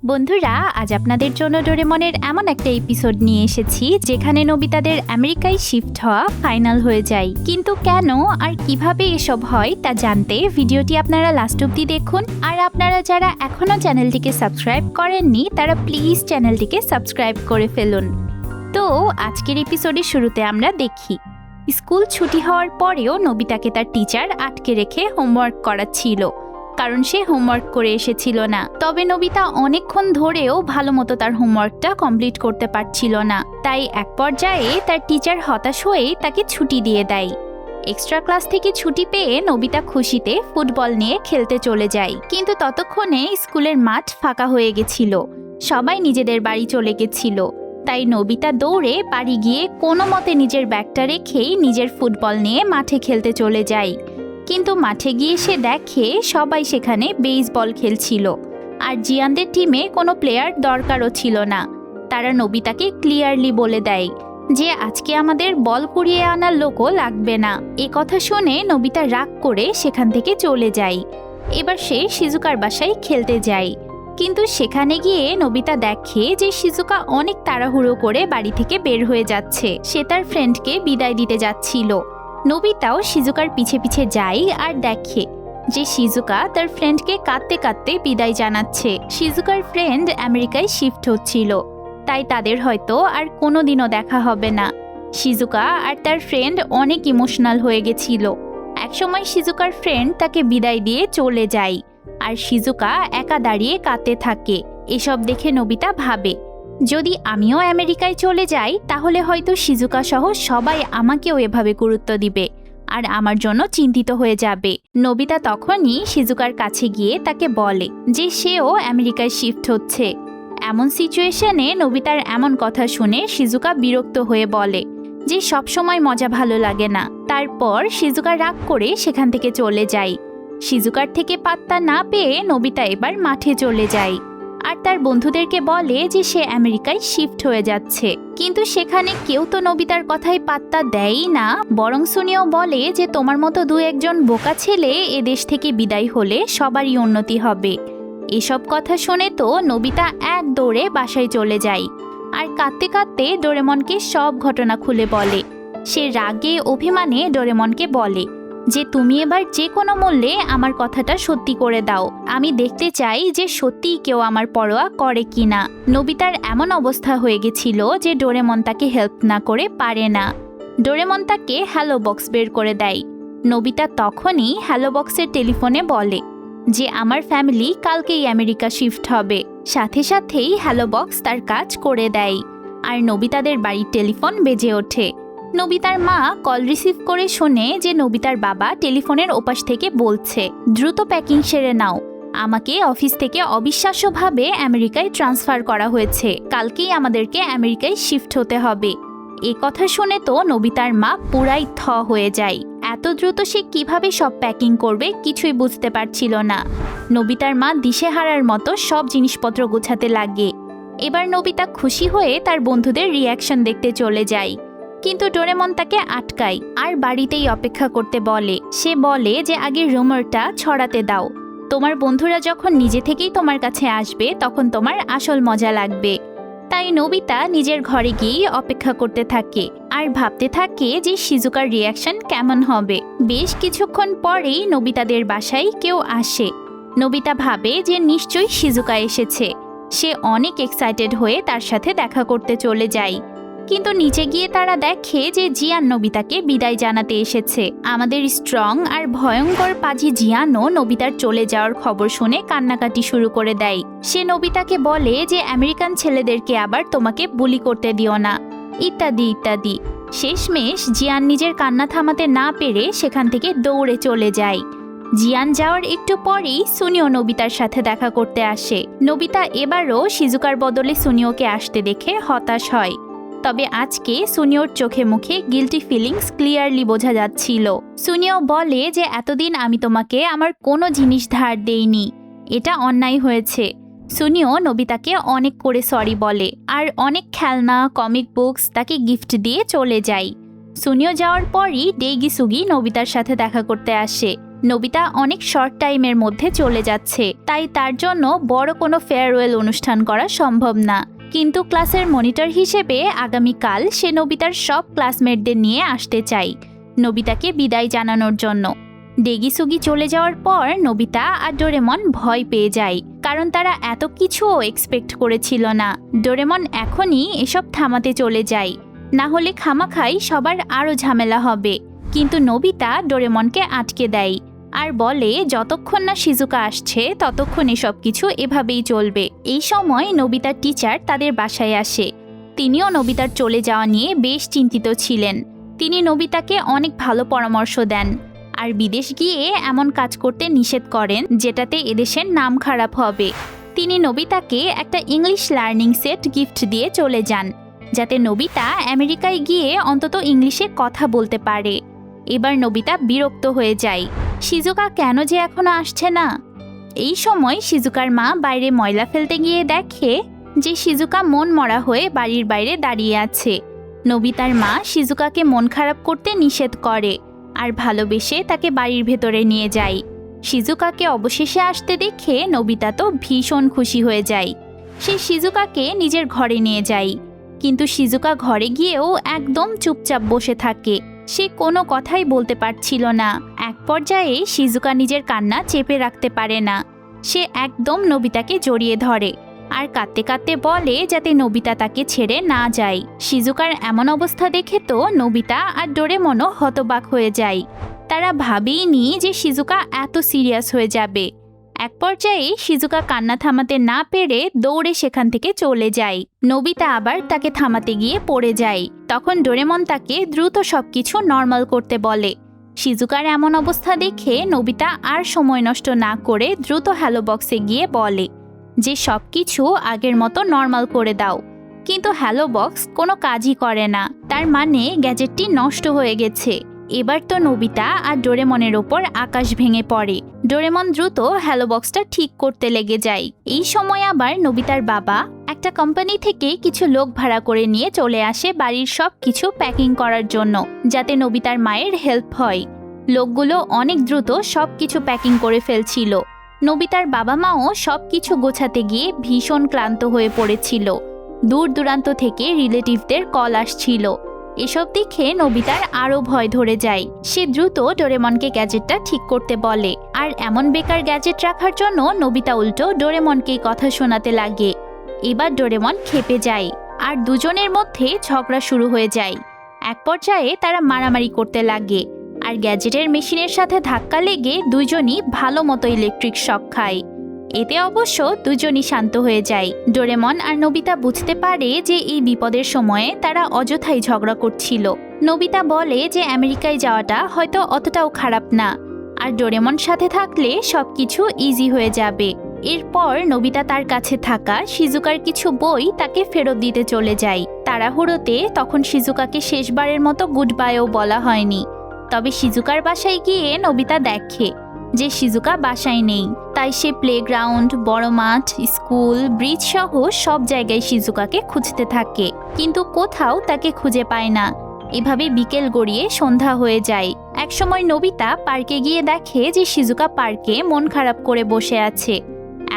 বন্ধুরা, আজ আপনাদের জন্য ডোরেমনের এমন একটা এপিসোড নিয়ে এসেছি যেখানে নোবিতাদের আমেরিকায় শিফট হওয়া ফাইনাল হয়ে যায়। কিন্তু কেন আর কিভাবে এসব হয় তা জানতে ভিডিওটি আপনারা লাস্ট অবধি দেখুন। আর আপনারা যারা এখনো চ্যানেলটিকে সাবস্ক্রাইব করেননি তারা প্লিজ চ্যানেলটিকে সাবস্ক্রাইব করে ফেলুন। তো আজকের এপিসোডের শুরুতে আমরা দেখি স্কুল ছুটি হওয়ার পরেও নোবিতাকে তার টিচার আটকে রেখে হোমওয়ার্ক করাচ্ছিল, কারণ সে হোমওয়ার্ক করে এসেছিল না। তবে নোবিতা অনেকক্ষণ ধরেও ভালো মতো তার হোমওয়ার্কটা কমপ্লিট করতে পারছিল না। তাই এক পর্যায়ে তার টিচার হতাশ হয়ে তাকে ছুটি দিয়ে দেয়। এক্সট্রা ক্লাস থেকে ছুটি পেয়ে নোবিতা খুশিতে ফুটবল নিয়ে খেলতে চলে যায়। কিন্তু ততক্ষণে স্কুলের মাঠ ফাঁকা হয়ে গেছিল, সবাই নিজেদের বাড়ি চলে গেছিল। তাই নোবিতা দৌড়ে বাড়ি গিয়ে কোনো মতে নিজের ব্যাগটা রেখেই নিজের ফুটবল নিয়ে মাঠে খেলতে চলে যায়। কিন্তু মাঠে গিয়ে সে দেখে সবাই সেখানে বেসবল খেলছিল, আর জিয়ানদের টিমে কোনো প্লেয়ার দরকারও ছিল না। তারা নোবিতাকে ক্লিয়ারলি বলে দেয় যে আজকে আমাদের বল কুড়িয়ে আনার লোকও লাগবে না। এ কথা শুনে নোবিতা রাগ করে সেখান থেকে চলে যায়। এবার সে শিজুকার বাসায় খেলতে যায়। কিন্তু সেখানে গিয়ে নোবিতা দেখে যে শিজুকা অনেক তাড়াহুড়ো করে বাড়ি থেকে বের হয়ে যাচ্ছে। সে তার ফ্রেন্ডকে বিদায় দিতে যাচ্ছিল। নোবিতাও শিজুকার পিছে পিছে যায় আর দেখে যে শিজুকা তার ফ্রেন্ডকে কাঁদতে কাঁদতে বিদায় জানাচ্ছে। শিজুকার ফ্রেন্ড আমেরিকায় শিফট হচ্ছিল, তাই তাদের হয়তো আর কোনোদিনও দেখা হবে না। শিজুকা আর তার ফ্রেন্ড অনেক ইমোশনাল হয়ে গেছিল। একসময় শিজুকার ফ্রেন্ড তাকে বিদায় দিয়ে চলে যায়, আর শিজুকা একা দাঁড়িয়ে কাঁদতে থাকে। এসব দেখে নোবিতা ভাবে, যদি আমিও আমেরিকায় চলে যাই তাহলে হয়তো শিজুকা সহ সবাই আমাকেও এভাবে গুরুত্ব দিবে আর আমার জন্য চিন্তিত হয়ে যাবে। নোবিতা তখনই শিজুকার কাছে গিয়ে তাকে বলে যে সেও আমেরিকায় শিফট হচ্ছে। এমন সিচুয়েশনে নোবিতার এমন কথা শুনে শিজুকা বিরক্ত হয়ে বলে যে সবসময় মজা ভালো লাগে না। তারপর শিজুকা রাগ করে সেখান থেকে চলে যায়। শিজুকার থেকে পাত্তা না পেয়ে নোবিতা এবার মাঠে চলে যায় আর তার বন্ধুদেরকে বলে যে সে আমেরিকায় শিফট হয়ে যাচ্ছে। কিন্তু সেখানে কেউ তো নোবিতার কথাই পাত্তা দেয়ই না, বরং সুনিও বলে যে তোমার মতো দু একজন বোকা ছেলে এ দেশ থেকে বিদায় হলে সবারই উন্নতি হবে। এসব কথা শুনে তো নোবিতা এক দৌড়ে বাসায় চলে যায় আর কাঁদতে কাঁদতে ডোরেমনকে সব ঘটনা খুলে বলে। সে রাগে অভিমানে ডোরেমনকে বলে যে তুমি এবার যে কোনো মূল্যে আমার কথাটা সত্যি করে দাও। আমি দেখতে চাই যে সত্যিই কেউ আমার পরোয়া করে কিনা। নোবিতার এমন অবস্থা হয়ে গেছিল যে ডোরেমন তাকে হেল্প না করে পারে না। ডোরেমন তাকে হ্যালো বক্স বের করে দেয়। নোবিতা তখনই হ্যালো বক্সের টেলিফোনে বলে যে আমার ফ্যামিলি কালকেই আমেরিকা শিফট হবে। সাথে সাথেই হ্যালো বক্স তার কাজ করে দেয় আর নোবিতাদের বাড়ির টেলিফোন বেজে ওঠে। নোবিতার মা কল রিসিভ করে শোনে যে নোবিতার বাবা টেলিফোনের ওপাশ থেকে বলছে দ্রুত প্যাকিং সেরে নাও, আমাকে অফিস থেকে অবিশ্বাস্যভাবে আমেরিকায় ট্রান্সফার করা হয়েছে, কালকেই আমাদেরকে আমেরিকায় শিফট হতে হবে। এ কথা শুনে তো নোবিতার মা পুরাই থ হয়ে যায়। এত দ্রুত সে কিভাবে সব প্যাকিং করবে কিছুই বুঝতে পারছিল না। নোবিতার মা দিশেহারার মতো সব জিনিসপত্র গোছাতে লাগে। এবার নোবিতা খুশি হয়ে তার বন্ধুদের রিয়াকশন দেখতে চলে যায়, কিন্তু ডোরেমন তাকে আটকায় আর বাড়িতেই অপেক্ষা করতে বলে। সে বলে যে আগে রুমারটা ছড়াতে দাও, তোমার বন্ধুরা যখন নিজে থেকেই তোমার কাছে আসবে তখন তোমার আসল মজা লাগবে। তাই নোবিতা নিজের ঘরে গিয়ে অপেক্ষা করতে থাকে আর ভাবতে থাকে যে শিজুকার রিয়াকশন কেমন হবে। বেশ কিছুক্ষণ পরেই নোবিতাদের বাসায় কেউ আসে। নোবিতা ভাবে যে নিশ্চয়ই শিজুকা এসেছে। সে অনেক এক্সাইটেড হয়ে তার সাথে দেখা করতে চলে যায়। কিন্তু নিচে গিয়ে তারা দেখে যে জিয়ান নোবিতাকে বিদায় জানাতে এসেছে। আমাদের স্ট্রং আর ভয়ঙ্কর পাজি জিয়ানও নোবিতার চলে যাওয়ার খবর শুনে কান্নাকাটি শুরু করে দেয়। সে নোবিতাকে বলে যে আমেরিকান ছেলেদেরকে আবার তোমাকে বুলি করতে দিও না, ইত্যাদি ইত্যাদি। শেষমেশ জিয়ান নিজের কান্না থামাতে না পেরে সেখান থেকে দৌড়ে চলে যায়। জিয়ান যাওয়ার একটু পরেই সুনিও নোবিতার সাথে দেখা করতে আসে। নোবিতা এবারও শিজুকার বদলে সুনিওকে আসতে দেখে হতাশ হয়। তবে আজকে সুনিওর চোখে মুখে গিল্টি ফিলিংস ক্লিয়ারলি বোঝা যাচ্ছিল। সুনিও বলে যে এতদিন আমি তোমাকে আমার কোনো জিনিস ধার দেইনি, এটা অন্যায় হয়েছে। সুনিও নোবিতাকে অনেক করে সরি বলে আর অনেক খেলনা কমিক বুকস তাকে গিফট দিয়ে চলে যায়। সুনিও যাওয়ার পরই ডেইগি সুগি নোবিতার সাথে দেখা করতে আসে। নোবিতা অনেক শর্ট টাইমের মধ্যে চলে যাচ্ছে, তাই তার জন্য বড় কোনো ফেয়ারওয়েল অনুষ্ঠান করা সম্ভব না। কিন্তু ক্লাসের মনিটর হিসেবে আগামীকাল সে নোবিতার সব ক্লাসমেটদের নিয়ে আসতে চায় নোবিতাকে বিদায় জানানোর জন্য। ডেগিসুগি চলে যাওয়ার পর নোবিতা আর ডোরেমন ভয় পেয়ে যায়, কারণ তারা এত কিছুও এক্সপেক্ট করেছিল না। ডোরেমন এখনই এসব থামাতে চলে যায়, না হলে খামাখাই সবার আরও ঝামেলা হবে। কিন্তু নোবিতা ডোরেমনকে আটকে দেয় আর বলে যতক্ষণ না শিজুকা আসছে ততক্ষণ এসব কিছু এভাবেই চলবে। এই সময় নোবিতার টিচার তাদের বাসায় আসে। তিনিও নোবিতার চলে যাওয়া নিয়ে বেশ চিন্তিত ছিলেন। তিনি নোবিতাকে অনেক ভালো পরামর্শ দেন আর বিদেশ গিয়ে এমন কাজ করতে নিষেধ করেন যেটাতে এদেশের নাম খারাপ হবে। তিনি নোবিতাকে একটা ইংলিশ লার্নিং সেট গিফট দিয়ে চলে যান, যাতে নোবিতা আমেরিকায় গিয়ে অন্তত ইংলিশে কথা বলতে পারে। এবার নোবিতা বিরক্ত হয়ে যায়, শিজুকা কেন যে এখনো আসছে না। এই সময় শিজুকার মা বাইরে ময়লা ফেলতে গিয়ে দেখে যে শিজুকা মন মরা হয়ে বাড়ির বাইরে দাঁড়িয়ে আছে। নোবিতার মা শিজুকাকে মন খারাপ করতে নিষেধ করে আর ভালোবেসে তাকে বাড়ির ভেতরে নিয়ে যায়। শিজুকাকে অবশেষে আসতে দেখে নোবিতা তো ভীষণ খুশি হয়ে যায়। সে শিজুকাকে নিজের ঘরে নিয়ে যায়, কিন্তু শিজুকা ঘরে গিয়েও একদম চুপচাপ বসে থাকে। সে কোনো কথাই বলতে পারছিল না। এক পর্যায়ে শিজুকা নিজের কান্না চেপে রাখতে পারে না। সে একদম নোবিতাকে জড়িয়ে ধরে আর কাঁদতে কাঁদতে বলে যাতে নোবিতা তাকে ছেড়ে না যায়। শিজুকার এমন অবস্থা দেখে তো নোবিতা আর ডোরেমনও হতবাক হয়ে যায়। তারা ভাবেইনি যে শিজুকা এত সিরিয়াস হয়ে যাবে। এক পর্যায়ে শিজুকা কান্না থামাতে না পেরে দৌড়ে সেখান থেকে চলে যায়। নোবিতা আবার তাকে থামাতে গিয়ে পড়ে যায়। তখন ডোরেমন তাকে দ্রুত সবকিছু নর্মাল করতে বলে। শিজুকার এমন অবস্থা দেখে নোবিতা আর সময় নষ্ট না করে দ্রুত হ্যালো বক্সে গিয়ে বলে যে সবকিছু আগের মতো নর্মাল করে দাও। কিন্তু হ্যালো বক্স কোনো কাজই করে না, তার মানে গ্যাজেটটি নষ্ট হয়ে গেছে। এবার তো নোবিতা আর ডোরেমনের ওপর আকাশ ভেঙে পড়ে। ডোরেমন দ্রুত হ্যালো বক্সটা ঠিক করতে লেগে যায়। এই সময় আবার নোবিতার বাবা একটা কোম্পানি থেকে কিছু লোক ভাড়া করে নিয়ে চলে আসে বাড়ির সব কিছু প্যাকিং করার জন্য, যাতে নোবিতার মায়ের হেল্প হয়। লোকগুলো অনেক দ্রুত সব কিছু প্যাকিং করে ফেলছিল। নোবিতার বাবা মাও সব কিছু গোছাতে গিয়ে ভীষণ ক্লান্ত হয়ে পড়েছিল। দূর দূরান্ত থেকে রিলেটিভদের কল আসছিল। এসব দেখে নোবিতার আরও ভয় ধরে যায়। সে দ্রুত ডোরেমনকে গ্যাজেটটা ঠিক করতে বলে, আর এমন বেকার গ্যাজেট রাখার জন্য নোবিতা উল্টো ডোরেমনকেই কথা শোনাতে লাগে। এবার ডোরেমন ক্ষেপে যায় আর দুজনের মধ্যে ঝগড়া শুরু হয়ে যায়। এক পর্যায়ে তারা মারামারি করতে লাগে আর গ্যাজেটের মেশিনের সাথে ধাক্কা লেগে দুজনই ভালো মতো ইলেকট্রিক শক খায়। এতে অবশ্য দুজনই শান্ত হয়ে যায়। ডোরেমন আর নোবিতা বুঝতে পারে যে এই বিপদের সময়ে তারা অযথাই ঝগড়া করছিল। নোবিতা বলে যে আমেরিকায় যাওয়াটা হয়তো অতটাও খারাপ না, আর ডোরেমন সাথে থাকলে সবকিছু ইজি হয়ে যাবে। এরপর নোবিতা তার কাছে থাকা শিজুকার কিছু বই তাকে ফেরত দিতে চলে যায়। তাড়াহুড়োতে তখন শিজুকাকে শেষবারের মতো গুড বাইও বলা হয়নি। তবে শিজুকার বাসায় গিয়ে নোবিতা দেখে যে শিজুকা বাসায় নেই। তাই সে প্লেগ্রাউন্ড, বড় মাঠ, স্কুল, ব্রিজ সহ সব জায়গায় শিজুকাকে খুঁজতে থাকে, কিন্তু কোথাও তাকে খুঁজে পায় না। এভাবে বিকেল গড়িয়ে সন্ধ্যা হয়ে যায়। একসময় নোবিতা পার্কে গিয়ে দেখে যে শিজুকা পার্কে মন খারাপ করে বসে আছে।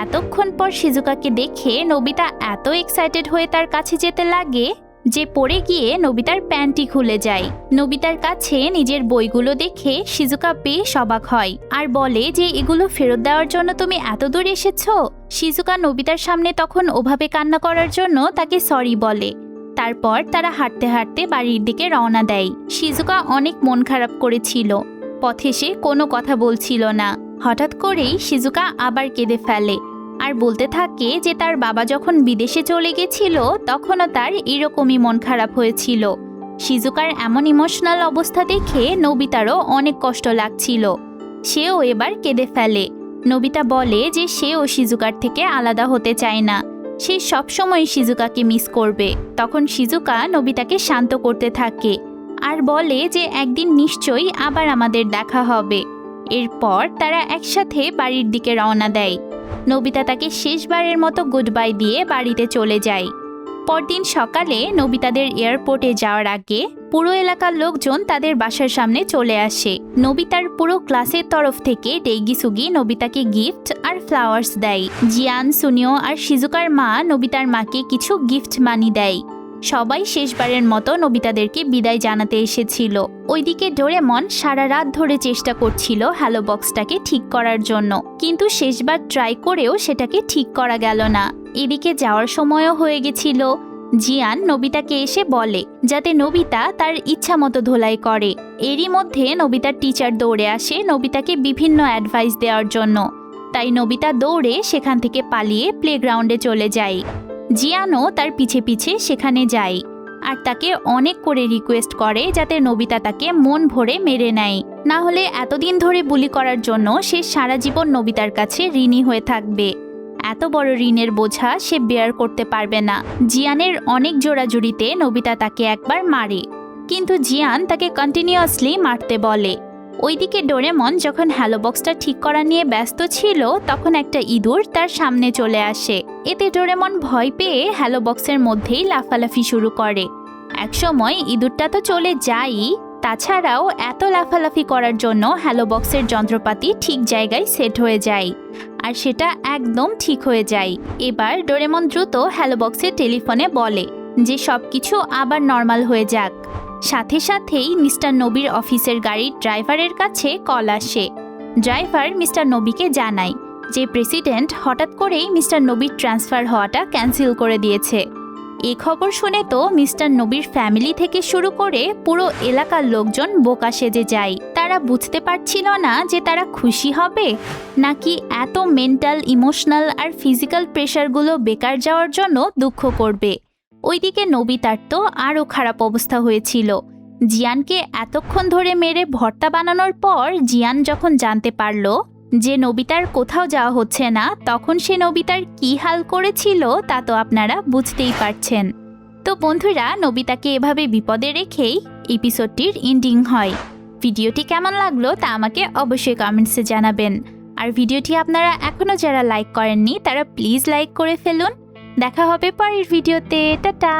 এতক্ষণ পর শিজুকাকে দেখে নোবিতা এত এক্সাইটেড হয়ে তার কাছে যেতে লাগে যে পড়ে গিয়ে নোবিতার প্যান্টটি খুলে যায়। নোবিতার কাছে নিজের বইগুলো দেখে শিজুকা বেশ অবাক হয় আর বলে যে এগুলো ফেরত দেওয়ার জন্য তুমি এত দূর এসেছো। শিজুকা নোবিতার সামনে তখন ওভাবে কান্না করার জন্য তাকে সরি বলে। তারপর তারা হাঁটতে হাঁটতে বাড়ির দিকে রওনা দেয়। শিজুকা অনেক মন খারাপ করেছিল। পথে সে কোনো কথা বলছিল না। হঠাৎ করেই শিজুকা আবার কেঁদে ফেলে আর বলতে থাকে যে তার বাবা যখন বিদেশে চলে গেছিল তখনও তার এরকমই মন খারাপ হয়েছিল। শিজুকার এমন ইমোশনাল অবস্থা দেখে নোবিতারও অনেক কষ্ট লাগছিল। সেও এবার কেঁদে ফেলে। নোবিতা বলে যে সেও শিজুকার থেকে আলাদা হতে চায় না, সে সবসময় শিজুকাকে মিস করবে। তখন শিজুকা নোবিতাকে শান্ত করতে থাকে আর বলে যে একদিন নিশ্চয়ই আবার আমাদের দেখা হবে। এরপর তারা একসাথে বাড়ির দিকে রওনা দেয়। নোবিতা তাকে শেষবারের মতো গুড বাই দিয়ে বাড়িতে চলে যায়। পরদিন সকালে নবিতাদের এয়ারপোর্টে যাওয়ার আগে পুরো এলাকার লোকজন তাদের বাসার সামনে চলে আসে। নবিতার পুরো ক্লাসের তরফ থেকে ডেইগিসুগি নবিতাকে গিফট আর ফ্লাওয়ার্স দেয়। জিয়ান, সুনিও আর শিজুকার মা নবিতার মাকে কিছু গিফট মানি দেয়। সবাই শেষবারের মতো নবিতাদেরকে বিদায় জানাতে এসেছিল। ওইদিকে ডোরেমন সারা রাত ধরে চেষ্টা করছিল হ্যালো বক্সটাকে ঠিক করার জন্য, কিন্তু শেষবার ট্রাই করেও সেটাকে ঠিক করা গেল না। এদিকে যাওয়ার সময়ও হয়ে গেছিল। জিয়ান নবিতাকে এসে বলে যাতে নবিতা তার ইচ্ছা মতো ধোলাই করে। এরই মধ্যে নবিতার টিচার দৌড়ে আসে নবিতাকে বিভিন্ন অ্যাডভাইস দেওয়ার জন্য। তাই নবিতা দৌড়ে সেখান থেকে পালিয়ে প্লেগ্রাউন্ডে চলে যায়। জিয়ানও তার পিছে পিছে সেখানে যায় আর তাকে অনেক করে রিকোয়েস্ট করে যাতে নবিতা তাকে মন ভরে মেরে নেয়, না হলে এতদিন ধরে বুলি করার জন্য সে সারা জীবন নবিতার কাছে ঋণী হয়ে থাকবে। এত বড় ঋণের বোঝা সে বেয়ার করতে পারবে না। জিয়ানের অনেক জোড়াজুড়িতে নবিতা তাকে একবার মারে, কিন্তু জিয়ান তাকে কন্টিনিউয়াসলি মারতে বলে। ওইদিকে ডোরেমন যখন হ্যালো বক্সটা ঠিক করা নিয়ে ব্যস্ত ছিল তখন একটা ইঁদুর তার সামনে চলে আসে। এতে ডোরেমন ভয় পেয়ে হ্যালো বক্সের মধ্যেই লাফালাফি শুরু করে। একসময় ইঁদুরটা তো চলে যায়ই, তাছাড়াও এত লাফালাফি করার জন্য হ্যালো বক্সের যন্ত্রপাতি ঠিক জায়গায় সেট হয়ে যায় আর সেটা একদম ঠিক হয়ে যায়। এবার ডোরেমন দ্রুত হ্যালো বক্সের টেলিফোনে বলে যে সবকিছু আবার নর্মাল হয়ে যাক। সাথে সাথেই মিস্টার নবির অফিসের গাড়ির ড্রাইভারের কাছে কল আসে। ড্রাইভার মিস্টার নবিকে জানায় যে প্রেসিডেন্ট হঠাৎ করেই মিস্টার নবির ট্রান্সফার হওয়াটা ক্যান্সেল করে দিয়েছে। এই খবর শুনে তো মিস্টার নবির ফ্যামিলি থেকে শুরু করে পুরো এলাকার লোকজন বোকা সেজে যায়। তারা বুঝতে পারছিল না যে তারা খুশি হবে নাকি এত মেন্টাল, ইমোশনাল আর ফিজিক্যাল প্রেশারগুলো বেকার যাওয়ার জন্য দুঃখ করবে। ওইদিকে নবিতার তো আরও খারাপ অবস্থা হয়েছিল। জিয়ানকে এতক্ষণ ধরে মেরে ভর্তা বানানোর পর জিয়ান যখন জানতে পারল যে নবিতার কোথাও যাওয়া হচ্ছে না, তখন সে নবিতার কি হাল করেছিল তা তো আপনারা বুঝতেই পারছেন। তো বন্ধুরা, নবিতাকে এভাবে বিপদে রেখেই এপিসোডটির এন্ডিং হয়। ভিডিওটি কেমন লাগলো তা আমাকে অবশ্যই কমেন্টসে জানাবেন। আর ভিডিওটি আপনারা এখনও যারা লাইক করেননি তারা প্লিজ লাইক করে ফেলুন। দেখা হবে পরের ভিডিওতে। টাটা।